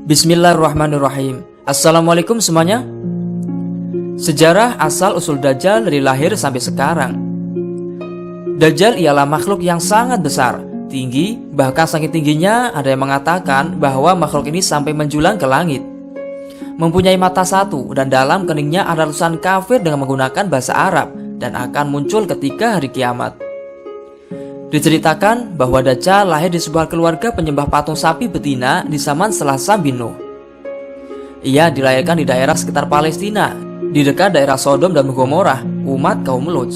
Bismillahirrahmanirrahim. Assalamualaikum semuanya. Sejarah asal-usul Dajjal dari lahir sampai sekarang. Dajjal ialah makhluk yang sangat besar, tinggi, bahkan saking tingginya ada yang mengatakan bahwa makhluk ini sampai menjulang ke langit. Mempunyai mata satu dan dalam keningnya ada tulisan kafir dengan menggunakan bahasa Arab dan akan muncul ketika hari kiamat. Diceritakan bahwa Dajjal lahir di sebuah keluarga penyembah patung sapi betina di zaman Selasa bin Nuh. Ia dilahirkan di daerah sekitar Palestina, di dekat daerah Sodom dan Gomorrah, umat kaum Lut.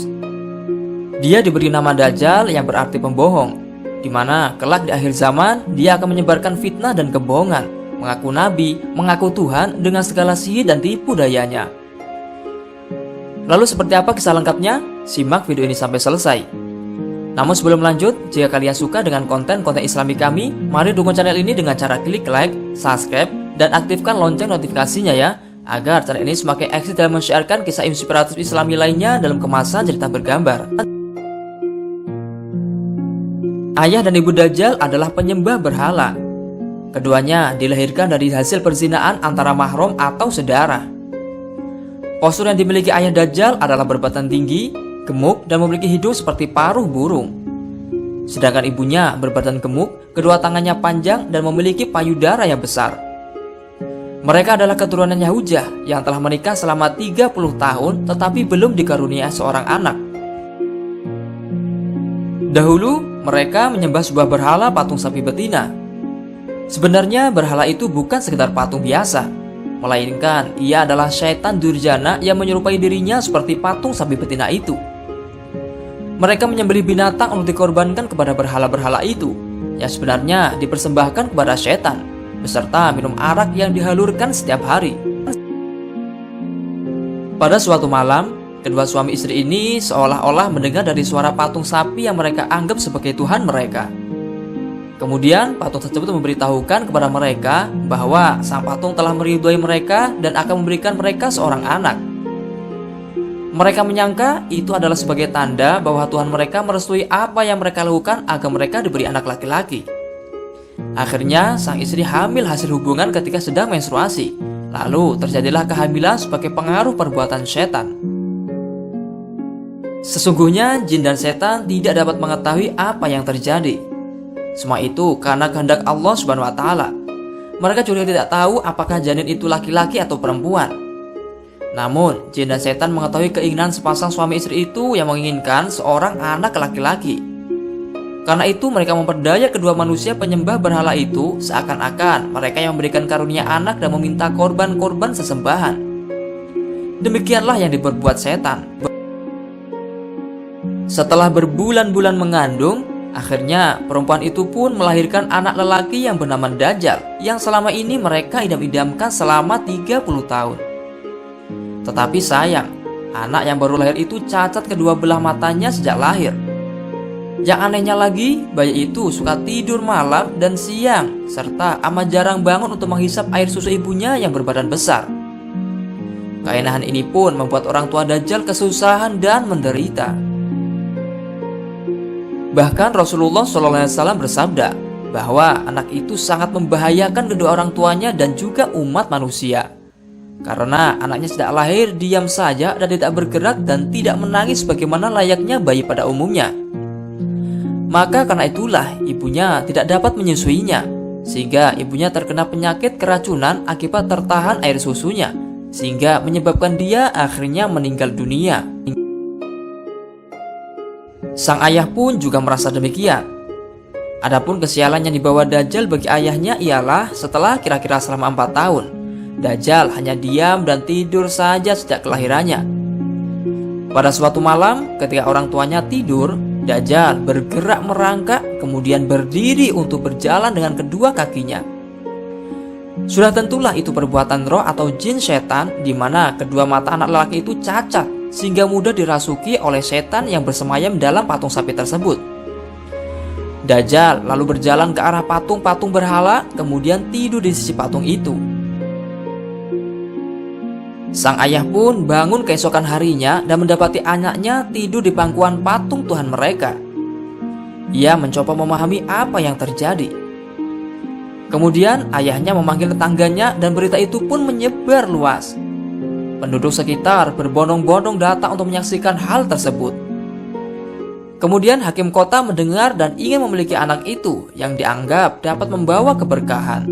Dia diberi nama Dajjal yang berarti pembohong, di mana kelak di akhir zaman dia akan menyebarkan fitnah dan kebohongan, mengaku nabi, mengaku Tuhan dengan segala sihir dan tipu dayanya. Lalu seperti apa kisah lengkapnya? Simak video ini sampai selesai. Namun sebelum lanjut, jika kalian suka dengan konten-konten islami kami, mari dukung channel ini dengan cara klik like, subscribe, dan aktifkan lonceng notifikasinya ya, agar channel ini semakin eksis dalam men-sharekan kisah inspiratif islami lainnya dalam kemasan cerita bergambar. Ayah dan ibu Dajjal adalah penyembah berhala. Keduanya dilahirkan dari hasil perzinaan antara mahram atau saudara. Postur yang dimiliki ayah Dajjal adalah berbadan tinggi, gemuk, dan memiliki hidung seperti paruh burung. Sedangkan ibunya berbadan gemuk, kedua tangannya panjang, dan memiliki payudara yang besar. Mereka adalah keturunan Yahujah yang telah menikah selama 30 tahun tetapi belum dikaruniai seorang anak. Dahulu, mereka menyembah sebuah berhala patung sapi betina. Sebenarnya berhala itu bukan sekedar patung biasa, melainkan ia adalah syaitan durjana yang menyerupai dirinya seperti patung sapi betina itu. Mereka menyembelih binatang untuk dikorbankan kepada berhala-berhala itu, yang sebenarnya dipersembahkan kepada setan, beserta minum arak yang dihalurkan setiap hari. Pada suatu malam, kedua suami istri ini seolah-olah mendengar dari suara patung sapi yang mereka anggap sebagai Tuhan mereka. Kemudian patung tersebut memberitahukan kepada mereka bahwa sang patung telah meridhoi mereka dan akan memberikan mereka seorang anak. Mereka menyangka itu adalah sebagai tanda bahwa Tuhan mereka merestui apa yang mereka lakukan agar mereka diberi anak laki-laki. Akhirnya sang istri hamil hasil hubungan ketika sedang menstruasi. Lalu terjadilah kehamilan sebagai pengaruh perbuatan setan. Sesungguhnya jin dan setan tidak dapat mengetahui apa yang terjadi. Semua itu karena kehendak Allah Subhanahu wa Ta'ala. Mereka juga tidak tahu apakah janin itu laki-laki atau perempuan. Namun, jin dan setan mengetahui keinginan sepasang suami istri itu yang menginginkan seorang anak laki-laki. Karena itu mereka memperdaya kedua manusia penyembah berhala itu seakan-akan mereka yang memberikan karunia anak dan meminta korban-korban sesembahan. Demikianlah yang diperbuat setan. Setelah berbulan-bulan mengandung, akhirnya perempuan itu pun melahirkan anak lelaki yang bernama Dajjal, yang selama ini mereka idam-idamkan selama 30 tahun. Tetapi sayang, anak yang baru lahir itu cacat kedua belah matanya sejak lahir. Yang anehnya lagi, bayi itu suka tidur malam dan siang, serta amat jarang bangun untuk menghisap air susu ibunya yang berbadan besar. Keanehan ini pun membuat orang tua Dajjal kesusahan dan menderita. Bahkan Rasulullah SAW bersabda bahwa anak itu sangat membahayakan kedua orang tuanya dan juga umat manusia. Karena anaknya sejak lahir diam saja dan tidak bergerak dan tidak menangis sebagaimana layaknya bayi pada umumnya. Maka karena itulah ibunya tidak dapat menyusuinya, sehingga ibunya terkena penyakit keracunan akibat tertahan air susunya, sehingga menyebabkan dia akhirnya meninggal dunia. Sang ayah pun juga merasa demikian. Adapun kesialan yang dibawa Dajjal bagi ayahnya ialah setelah kira-kira selama 4 tahun, Dajjal hanya diam dan tidur saja sejak kelahirannya. Pada suatu malam, ketika orang tuanya tidur, Dajjal bergerak merangkak, kemudian berdiri untuk berjalan dengan kedua kakinya. Sudah tentulah itu perbuatan roh atau jin setan, di mana kedua mata anak lelaki itu cacat, sehingga mudah dirasuki oleh setan yang bersemayam dalam patung sapi tersebut. Dajjal lalu berjalan ke arah patung-patung berhala, kemudian tidur di sisi patung itu. Sang ayah pun bangun keesokan harinya dan mendapati anaknya tidur di pangkuan patung Tuhan mereka. Ia mencoba memahami apa yang terjadi. Kemudian ayahnya memanggil tetangganya dan berita itu pun menyebar luas. Penduduk sekitar berbondong-bondong datang untuk menyaksikan hal tersebut. Kemudian hakim kota mendengar dan ingin memiliki anak itu yang dianggap dapat membawa keberkahan.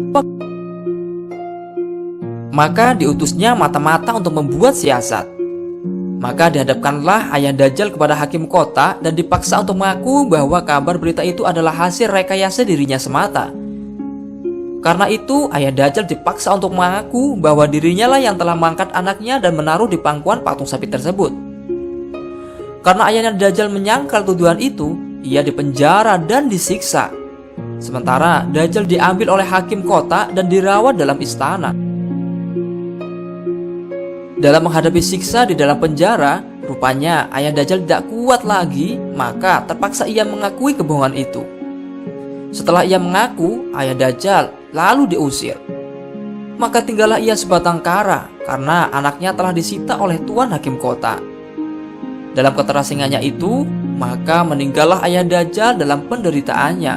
Maka diutusnya mata-mata untuk membuat siasat. Maka dihadapkanlah ayah Dajjal kepada hakim kota dan dipaksa untuk mengaku bahwa kabar berita itu adalah hasil rekayasa dirinya semata. Karena itu, ayah Dajjal dipaksa untuk mengaku bahwa dirinya lah yang telah mengangkat anaknya dan menaruh di pangkuan patung sapi tersebut. Karena ayahnya Dajjal menyangkal tuduhan itu, ia dipenjara dan disiksa. Sementara Dajjal diambil oleh hakim kota dan dirawat dalam istana. Dalam menghadapi siksa di dalam penjara, rupanya ayah Dajjal tidak kuat lagi, maka terpaksa ia mengakui kebohongan itu. Setelah ia mengaku, ayah Dajjal lalu diusir. Maka tinggallah ia sebatang kara karena anaknya telah disita oleh tuan hakim kota. Dalam keterasingannya itu, maka meninggallah ayah Dajjal dalam penderitaannya.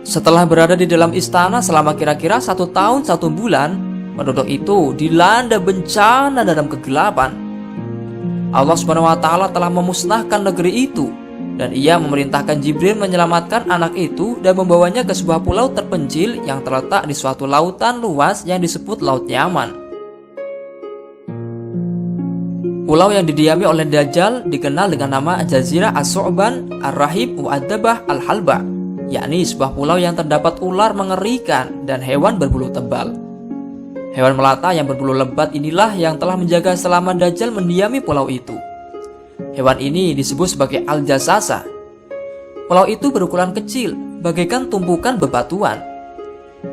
Setelah berada di dalam istana selama kira-kira 1 tahun 1 bulan, penduduk itu dilanda bencana dalam kegelapan. Allah SWT telah memusnahkan negeri itu, dan ia memerintahkan Jibril menyelamatkan anak itu dan membawanya ke sebuah pulau terpencil yang terletak di suatu lautan luas yang disebut Laut Yaman. Pulau yang didiami oleh Dajjal dikenal dengan nama Jazirah As-Su'ban Ar-Rahib Mu'adzabah Al-Halba, yakni sebuah pulau yang terdapat ular mengerikan dan hewan berbulu tebal. Hewan melata yang berbulu lebat inilah yang telah menjaga selama Dajjal mendiami pulau itu. Hewan ini disebut sebagai Al-Jassasa. Pulau itu berukuran kecil, bagaikan tumpukan bebatuan.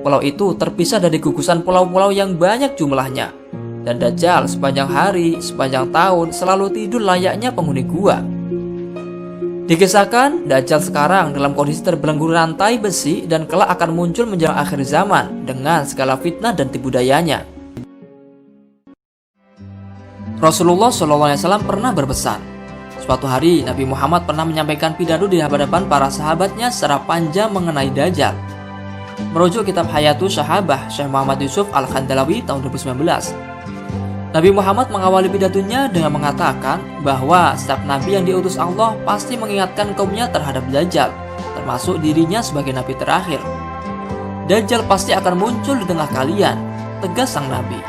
Pulau itu terpisah dari gugusan pulau-pulau yang banyak jumlahnya. Dan Dajjal sepanjang hari, sepanjang tahun selalu tidur layaknya penghuni gua. Dikisahkan, Dajjal sekarang dalam kondisi terbelenggu rantai besi dan kelak akan muncul menjelang akhir zaman dengan segala fitnah dan tipu dayanya. Rasulullah SAW pernah berpesan. Suatu hari Nabi Muhammad pernah menyampaikan pidato di hadapan para sahabatnya secara panjang mengenai Dajjal. Merujuk kitab Hayatus Sahabah Syekh Muhammad Yusuf Al-Khandalawi tahun 2019. Nabi Muhammad mengawali pidatonya dengan mengatakan bahwa setiap nabi yang diutus Allah pasti mengingatkan kaumnya terhadap Dajjal, termasuk dirinya sebagai nabi terakhir. Dajjal pasti akan muncul di tengah kalian, tegas sang nabi.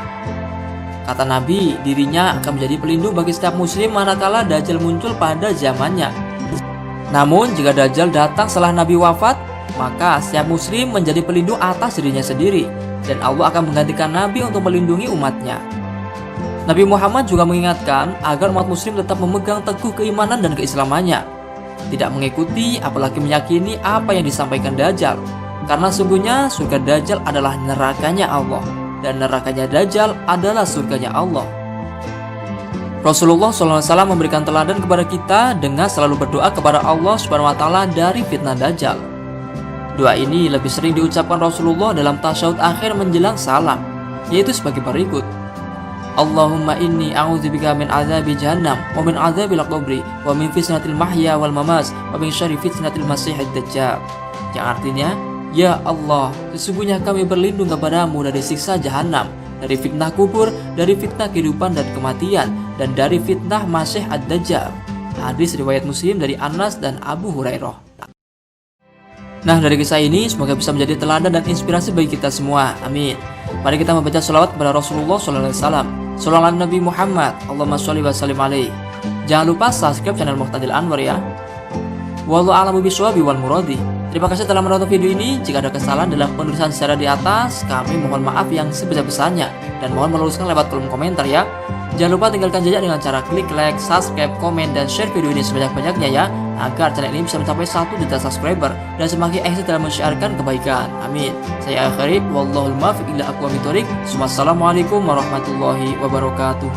Kata Nabi, dirinya akan menjadi pelindung bagi setiap muslim manakala Dajjal muncul pada zamannya. Namun jika Dajjal datang setelah Nabi wafat, maka setiap muslim menjadi pelindung atas dirinya sendiri, dan Allah akan menggantikan Nabi untuk melindungi umatnya. Nabi Muhammad juga mengingatkan agar umat muslim tetap memegang teguh keimanan dan keislamannya, tidak mengikuti apalagi meyakini apa yang disampaikan Dajjal, karena sungguhnya surga Dajjal adalah nerakanya Allah, dan nerakanya Dajjal adalah surganya Allah. Rasulullah SAW memberikan teladan kepada kita dengan selalu berdoa kepada Allah SWT dari fitnah Dajjal. Doa ini lebih sering diucapkan Rasulullah dalam tasyahud akhir menjelang salam, yaitu sebagai berikut: Allahumma inni a'udzubika min azabi jahannam wa min azabil qabri wa min fitnatil mahya wal mamas wa min syarri fitnatil masiihid dajjal. Yang artinya, ya Allah, sesungguhnya kami berlindung kepadamu dari siksa jahanam, dari fitnah kubur, dari fitnah kehidupan dan kematian, dan dari fitnah Masih ad-Dajjal. Hadis riwayat Muslim dari Anas dan Abu Hurairah. Nah, dari kisah ini semoga bisa menjadi teladan dan inspirasi bagi kita semua. Amin. Mari kita membaca sholawat kepada Rasulullah SAW. Sholawat Nabi Muhammad, Allahumma sholli wa sallim alaihi. Jangan lupa subscribe channel Muqtadil Anwar ya. Wallahu a'lamu bishawab wal muradi. Terima kasih telah menonton video ini. Jika ada kesalahan dalam penulisan secara di atas, kami mohon maaf yang sebesar-besarnya dan mohon meluruskan lewat kolom komentar ya. Jangan lupa tinggalkan jejak dengan cara klik like, subscribe, komen, dan share video ini sebanyak-banyaknya ya, agar channel ini bisa mencapai 1 juta subscriber dan semakin eksis dalam menyiarkan kebaikan. Amin. Saya Akharib, wallahul muwaffiq ila aqwamit thoriq. Wassalamualaikum warahmatullahi wabarakatuh.